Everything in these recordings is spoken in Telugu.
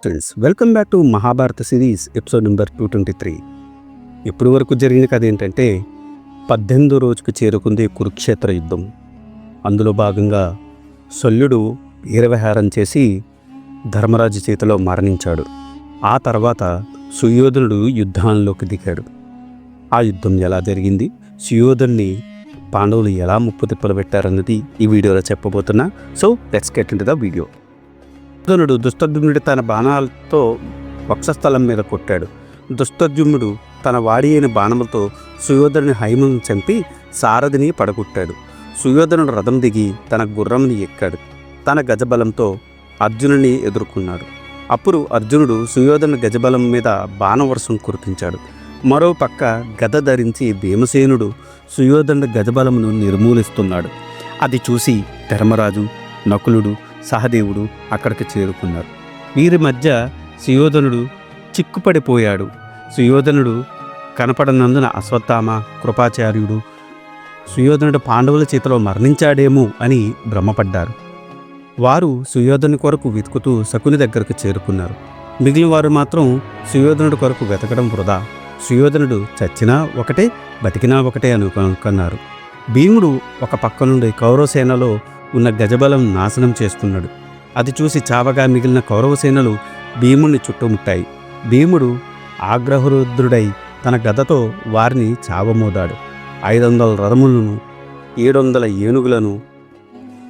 Friends, welcome back to Mahabharata series episode number 223. ఇప్పటి వరకు జరిగిన కథ ఏంటంటే 18వ రోజుకు చేరుకుంది కురుక్షేత్ర యుద్ధం. అందులో భాగంగా శల్యుడు వీరవిహారం చేసి ధర్మరాజు చేతిలో మరణించాడు. ఆ తర్వాత సుయోధనుడు యుద్ధాల్లోకి దిగాడు. ఆ యుద్ధం ఎలా జరిగింది, సుయోధనుని పాండవులు ఎలా ముప్పు తిప్పలు పెట్టారన్నది ఈ వీడియోలో చెప్పబోతున్నా. So let's get into the video. సుయోధనుడు దుష్టద్యుమ్నుడి తన బాణాలతో వక్షస్థలం మీద కొట్టాడు. దుష్టద్యుమ్నుడు తన వాడి అయిన బాణములతో సుయోధనుని హైమను చంపి సారథిని పడగొట్టాడు. సుయోధనుడు రథం దిగి తన గుర్రంని ఎక్కాడు. తన గజబలంతో అర్జునుని ఎదుర్కొన్నాడు. అప్పుడు అర్జునుడు సుయోధను గజబలం మీద బాణవర్షం కురిపించాడు. మరో పక్క గద ధరించి భీమసేనుడు సుయోధను గజబలమును నిర్మూలిస్తున్నాడు. అది చూసి ధర్మరాజు, నకులుడు, సహదేవుడు అక్కడికి చేరుకున్నారు. వీరి మధ్య సుయోధనుడు చిక్కుపడిపోయాడు. సుయోధనుడు కనపడనందున అశ్వత్థామ, కృపాచార్యుడు సుయోధనుడు పాండవుల చేతిలో మరణించాడేమో అని భ్రమపడ్డారు. వారు సుయోధను కొరకు వెతుకుతూ శకుని దగ్గరకు చేరుకున్నారు. మిగిలిన వారు మాత్రం సుయోధనుడి కొరకు వెతకడం వృధా. సుయోధనుడు చచ్చినా ఒకటే, బతికినా ఒకటే అనుకున్నారు. భీముడు ఒక పక్క నుండి కౌరవసేనలో ఉన్న గజబలం నాశనం చేస్తున్నాడు. అది చూసి చావగా మిగిలిన కౌరవసేనలు భీముడిని చుట్టుముట్టాయి. భీముడు ఆగ్రహరుద్రుడై తన గదతో వారిని చావమోదాడు. 500 రథములను, 700 ఏనుగులను,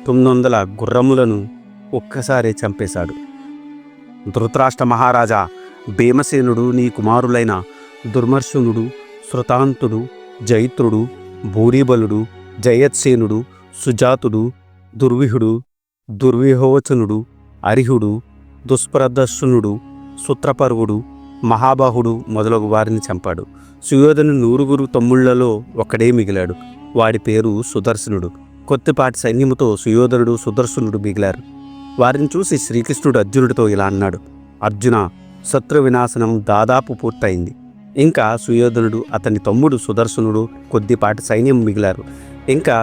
900 గుర్రములను ఒక్కసారి చంపేశాడు. ధృతరాష్ట్ర మహారాజా, భీమసేనుడు నీ కుమారులైన దుర్మర్శనుడు, శృతాంతుడు, జైత్రుడు, భూరీబలుడు, జయత్సేనుడు, సుజాతుడు, దుర్విహుడు, దుర్విహోచనుడు, అరిహుడు, దుష్ప్రదర్శనుడు, సూత్రపర్వుడు, మహాబాహుడు మొదలగు వారిని చంపాడు. సుయోధను 100 తమ్ముళ్లలో ఒక్కడే మిగిలాడు. వాడి పేరు సుదర్శనుడు. కొద్దిపాటి సైన్యముతో సుయోధనుడు, సుదర్శనుడు మిగిలారు. వారిని చూసి శ్రీకృష్ణుడు అర్జునుడితో ఇలా అన్నాడు: అర్జున, శత్రు వినాశనం దాదాపు పూర్తయింది. ఇంకా సుయోధనుడు, అతని తమ్ముడు సుదర్శనుడు, కొద్దిపాటి సైన్యం మిగిలారు. ఇంకా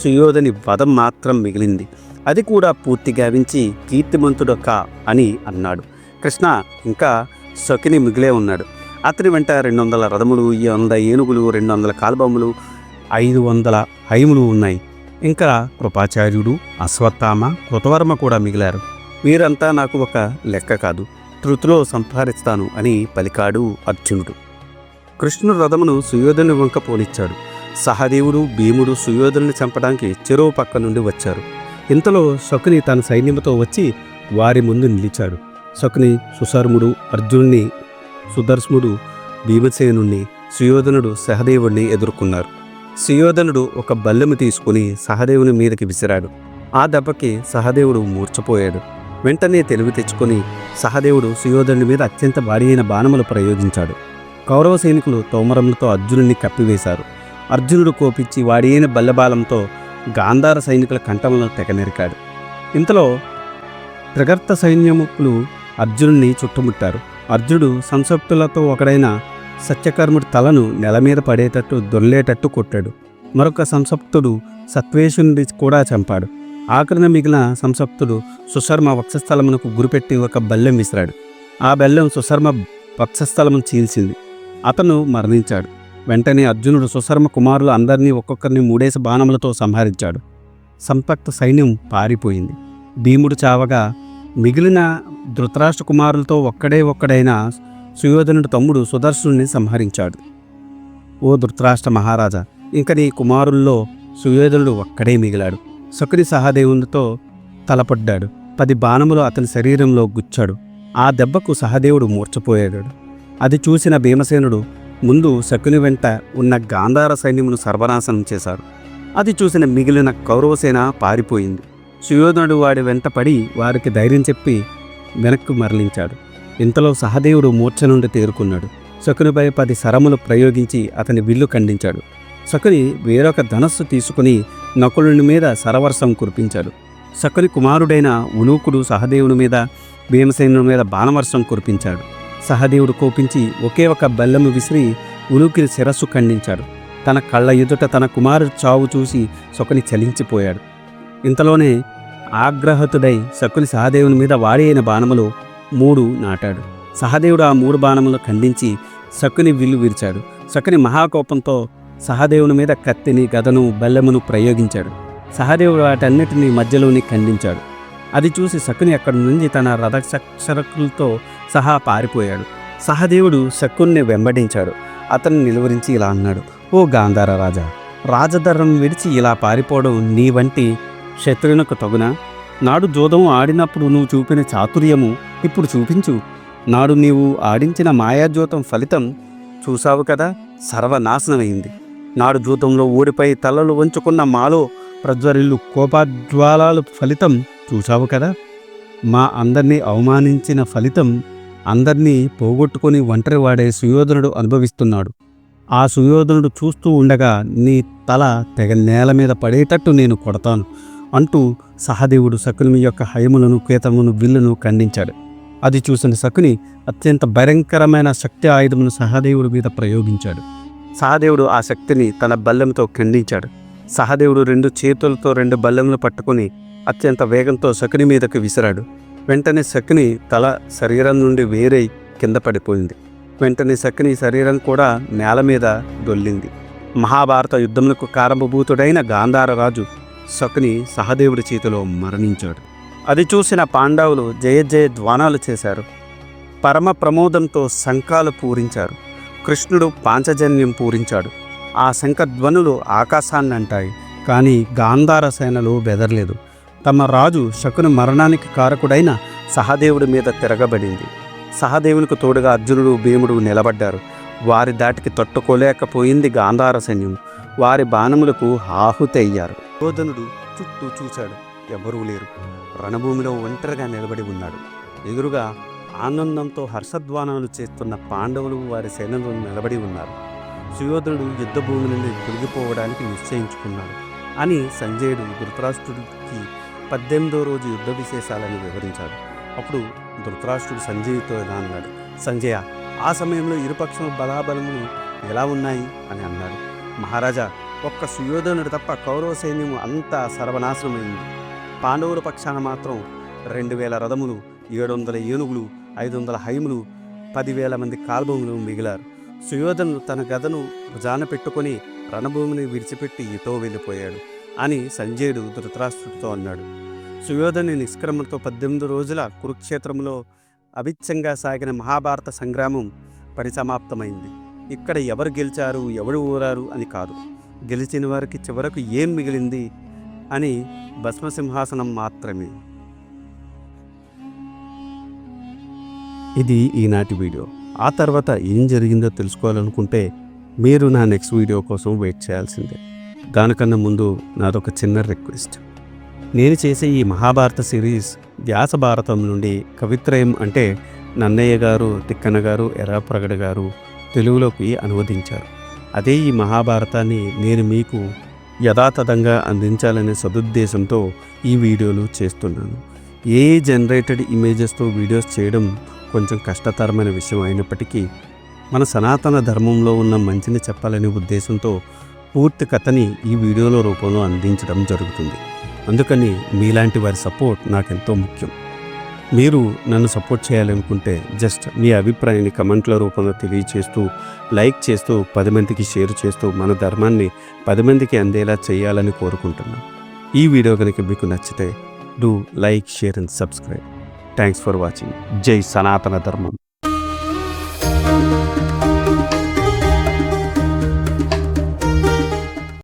సుయోధని వధం మాత్రం మిగిలింది. అది కూడా పూర్తి గావించి కీర్తిమంతుడొక్క అని అన్నాడు. కృష్ణ, ఇంకా శకుని మిగిలే ఉన్నాడు. అతని వెంట 200 రథములు, 100 ఏనుగులు, 200 కాల్బొమ్మలు, 500 హైములు ఉన్నాయి. ఇంకా కృపాచార్యుడు, అశ్వత్థామ, కృతవర్మ కూడా మిగిలారు. వీరంతా నాకు ఒక లెక్క కాదు, తృతిలో సంహరిస్తాను అని పలికాడు అర్జునుడు. కృష్ణుడు రథమును సుయోధను వంక పోలిచ్చాడు. సహదేవుడు, భీముడు సుయోధనుని చంపడానికి చెరువు పక్క నుండి వచ్చారు. ఇంతలో శకుని తన సైన్యముతో వచ్చి వారి ముందు నిలిచాడు. శకుని, సుశర్ముడు అర్జునుని, సుదర్శనుడు భీమసేనుణ్ణి, సుయోధనుడు సహదేవుణ్ణి ఎదుర్కొన్నారు. సుయోధనుడు ఒక బల్లెము తీసుకుని సహదేవుని మీదకి విసిరాడు. ఆ దెబ్బకి సహదేవుడు మూర్ఛపోయాడు. వెంటనే తెలివి తెచ్చుకొని సహదేవుడు సుయోధనుడి మీద అత్యంత భారీ అయిన బాణములు ప్రయోగించాడు. కౌరవ సైనికులు తోమరములతో అర్జునుడిని కప్పివేశారు. అర్జునుడు కోపించి వాడి అయిన బల్లెబాలంతో గాంధార సైనికుల కంఠములను తెగనెరికాడు. ఇంతలో త్రిగర్త సైన్యముకులు అర్జునుడిని చుట్టుముట్టారు. అర్జునుడు సంసప్తులతో ఒకడైన సత్యకర్ముడి తలను నెల మీద పడేటట్టు దొర్లేటట్టు కొట్టాడు. మరొక సంసప్తుడు సత్వేషుని కూడా చంపాడు. ఆఖరిన మిగిలిన సంసప్తుడు సుశర్మ వక్షస్థలమునకు గురిపెట్టి ఒక బల్లెం విసిరాడు. ఆ బెల్లం సుశర్మ వక్షస్థలమును చీల్చింది. అతను మరణించాడు. వెంటనే అర్జునుడు సుశర్మ కుమారులు అందరినీ ఒక్కొక్కరిని 3 బాణములతో సంహరించాడు. సంపక్త సైన్యం పారిపోయింది. భీముడు చావగా మిగిలిన ధృతరాష్ట్ర కుమారులతో ఒక్కడైన సుయోధనుడి తమ్ముడు సుదర్శనుని సంహరించాడు. ఓ ధృతరాష్ట్ర మహారాజా, ఇంక నీ కుమారుల్లో సుయోధనుడు ఒక్కడే మిగిలాడు. శకుని సహదేవునితో తలపడ్డాడు. 10 బాణములు అతని శరీరంలో గుచ్చాడు. ఆ దెబ్బకు సహదేవుడు మూర్ఛపోయాడు. అది చూసిన భీమసేనుడు ముందు శకుని వెంట ఉన్న గాంధార సైన్యమును సర్వనాశనం చేశారు. అది చూసిన మిగిలిన కౌరవసేన పారిపోయింది. సుయోధనుడు వాడి వెంట పడి వారికి ధైర్యం చెప్పి వెనక్కు మరలించాడు. ఇంతలో సహదేవుడు మూర్ఛ నుండి తేరుకున్నాడు. శకునిపై 10 శరములు ప్రయోగించి అతని విల్లు ఖండించాడు. శకుని వేరొక ధనస్సు తీసుకుని నకులుని మీద శరవర్షం కురిపించాడు. శకుని కుమారుడైన ఉలూకుడు సహదేవుని మీద, భీమసేనుని మీద బాణవర్షం కురిపించాడు. సహదేవుడు కోపించి ఒకే ఒక బెల్లము విసిరి ఉలూకిని శిరస్సు ఖండించాడు. తన కళ్ళ ఎదుట తన కుమారుడు చావు చూసి శకుని చలించిపోయాడు. ఇంతలోనే ఆగ్రహతుడై శకుని సహదేవుని మీద వాడి అయిన బాణములు 3 నాటాడు. సహదేవుడు ఆ 3 బాణములను ఖండించి శకుని విల్లు విరిచాడు. శకుని మహాకోపంతో సహదేవుని మీద కత్తిని, గదను, బల్లెమును ప్రయోగించాడు. సహదేవుడు వాటన్నిటినీ మధ్యలోని ఖండించాడు. అది చూసి శకుని అక్కడి నుంచి తన రథచక్రకులతో సహా పారిపోయాడు. సహదేవుడు శకుని వెంబడించాడు. అతన్ని నిలువరించి ఇలా అన్నాడు: ఓ గాంధార రాజా, రాజధర్మం విడిచి ఇలా పారిపోవడం నీ వంటి శత్రువునకు తగునా? నాడు జోదం ఆడినప్పుడు నువ్వు చూపిన చాతుర్యము ఇప్పుడు చూపించు. నాడు నీవు ఆడించిన మాయాజోతం ఫలితం చూసావు కదా, సర్వనాశనమైంది. నాడు జూతంలో ఓడిపోయి తలలు వంచుకున్న మాలో ప్రజ్వరిల్లు కోపాజ్వాలాలు ఫలితం చూసావు కదా. మా అందరినీ అవమానించిన ఫలితం అందరినీ పోగొట్టుకుని ఒంటరి వాడే సుయోధనుడు అనుభవిస్తున్నాడు. ఆ సుయోధనుడు చూస్తూ ఉండగా నీ తల తెగ నేల మీద పడేటట్టు నేను కొడతాను అంటూ సహదేవుడు శకుని యొక్క హయములను, కేతమును, విల్లును ఖండించాడు. అది చూసిన శకుని అత్యంత భయంకరమైన శక్తి ఆయుధమును సహదేవుడి మీద ప్రయోగించాడు. సహదేవుడు ఆ శక్తిని తన బల్లెంతో ఖండించాడు. సహదేవుడు 2 చేతులతో 2 బల్లెములు పట్టుకుని అత్యంత వేగంతో శకుని మీదకు విసిరాడు. వెంటనే శకుని తల శరీరం నుండి వేరే కింద పడిపోయింది. వెంటనే శకుని శరీరం కూడా నేల మీద దొల్లింది. మహాభారత యుద్ధములకు కారణభూతుడైన గాంధార రాజు శకుని సహదేవుడి చేతిలో మరణించాడు. అది చూసిన పాండవులు జయ జయ ధ్వానాలు చేశారు. పరమ ప్రమోదంతో శంఖాలు పూరించారు. కృష్ణుడు పాంచజన్యం పూరించాడు. ఆ శంఖధ్వనులు ఆకాశాన్ని అంటాయి. కానీ గాంధార సేనలు బెదరలేదు. తమ రాజు శకుని మరణానికి కారకుడైన సహదేవుడి మీద తిరగబడింది. సహదేవునికి తోడుగా అర్జునుడు, భీముడు నిలబడ్డారు. వారి దాటికి తట్టుకోలేకపోయింది గాంధార సైన్యం. వారి బాణములకు ఆహుతి అయ్యారు. యోధనుడు చుట్టూ చూశాడు. ఎవరూ లేరు. రణభూమిలో ఒంటరిగా నిలబడి ఉన్నాడు. ఎదురుగా ఆనందంతో హర్షధ్వానాలు చేస్తున్న పాండవులు వారి సేనలు నిలబడి ఉన్నారు. సుయోధనుడు యుద్ధభూమి నుండి తొలగిపోవడానికి నిశ్చయించుకున్నాడు అని సంజయుడు ధృతరాష్ట్రుడికి 18వ రోజు యుద్ధ విశేషాలను వివరించాడు. అప్పుడు ధృతరాష్ట్రుడు సంజయుడితో ఇలా అన్నాడు: సంజయ, ఆ సమయంలో ఇరుపక్షముల బలాబలములు ఎలా ఉన్నాయి అని అన్నాడు. మహారాజా, ఒక్క సుయోధనుడు తప్ప కౌరవ సైన్యము అంతా సర్వనాశనమైంది. పాండవుల పక్షాన మాత్రం 2000 రథములు, 700 ఏనుగులు, 500 హైములు, 10,000 మంది కాల్బొమ్మలు మిగిలారు. సుయోధనుడు తన గదను భుజాన పెట్టుకుని రణభూమిని విడిచిపెట్టి ఎటో వెళ్ళిపోయాడు అని సంజయుడు ధృతరాష్ట్రుడితో అన్నాడు. సుయోధని నిష్క్రమణతో 18 రోజుల కురుక్షేత్రంలో అవిచ్ఛంగా సాగిన మహాభారత సంగ్రామం పరిసమాప్తమైంది. ఇక్కడ ఎవరు గెలిచారు, ఎవరు ఊరారు అని కాదు, గెలిచిన వారికి చివరకు ఏం మిగిలింది అని భస్మసింహాసనం మాత్రమే. ఇది ఈనాటి వీడియో. ఆ తర్వాత ఏం జరిగిందో తెలుసుకోవాలనుకుంటే మీరు నా నెక్స్ట్ వీడియో కోసం వెయిట్ చేయాల్సిందే. దానికన్నా ముందు నాదొక చిన్న రిక్వెస్ట్. నేను చేసే ఈ మహాభారత సిరీస్ వ్యాస భారతం నుండి కవిత్రయం అంటే నన్నయ్య గారు, తిక్కన గారు, ఎర్రాప్రగడ గారు తెలుగులోకి అనువదించారు. అదే ఈ మహాభారతాన్ని నేను మీకు యథాతథంగా అందించాలనే సదుద్దేశంతో ఈ వీడియోలు చేస్తున్నాను. ఏ జనరేటెడ్ ఇమేజెస్తో వీడియోస్ చేయడం కొంచెం కష్టతరమైన విషయం అయినప్పటికీ మన సనాతన ధర్మంలో ఉన్న మంచిని చెప్పాలనే ఉద్దేశంతో పూర్తి కథని ఈ వీడియోల రూపంలో అందించడం జరుగుతుంది. అందుకని మీలాంటి వారి సపోర్ట్ నాకెంతో ముఖ్యం. మీరు నన్ను సపోర్ట్ చేయాలనుకుంటే జస్ట్ మీ అభిప్రాయాన్ని కమెంట్ల రూపంలో తెలియచేస్తూ, లైక్ చేస్తూ, 10 మందికి షేర్ చేస్తూ మన ధర్మాన్ని 10 మందికి అందేలా చేయాలని కోరుకుంటున్నాను. ఈ వీడియో కనుక మీకు నచ్చితే do like, share and subscribe. Thanks for watching. జై సనాతన ధర్మం.